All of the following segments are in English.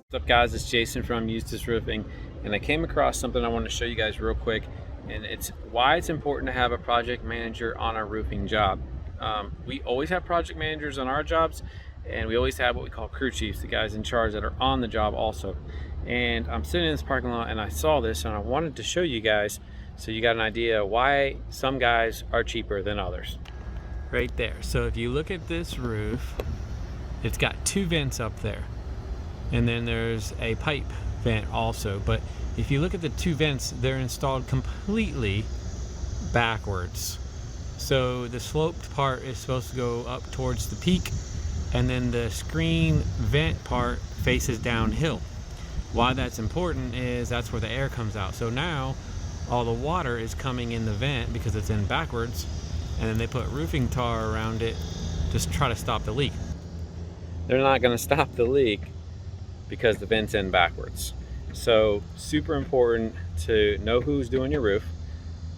What's up guys, it's Jason from Eustis Roofing, and I came across something I want to show you guys real quick, and it's why it's important to have a project manager on a roofing job. We always have project managers on our jobs, and we always have what we call crew chiefs, the guys in charge that are on the job also. And I'm sitting in this parking lot and I saw this and I wanted to show you guys so you got an idea why some guys are cheaper than others. Right there, so if you look at this roof, it's got two vents up there. And then there's a pipe vent also, but if you look at the two vents, they're installed completely backwards. So the sloped part is supposed to go up towards the peak, and then the screen vent part faces downhill. Why that's important is that's where the air comes out. So now all the water is coming in the vent because it's in backwards, and then they put roofing tar around it to try to stop the leak. They're not going to stop the leak because the vent's in backwards. So super important to know who's doing your roof.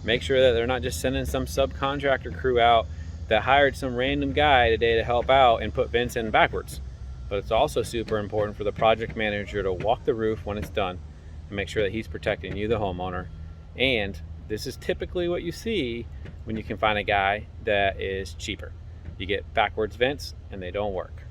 Make sure that they're not just sending some subcontractor crew out that hired some random guy today to help out and put vents in backwards. But it's also super important for the project manager to walk the roof when it's done and make sure that he's protecting you, the homeowner. And this is typically what you see when you can find a guy that is cheaper. You get backwards vents and they don't work.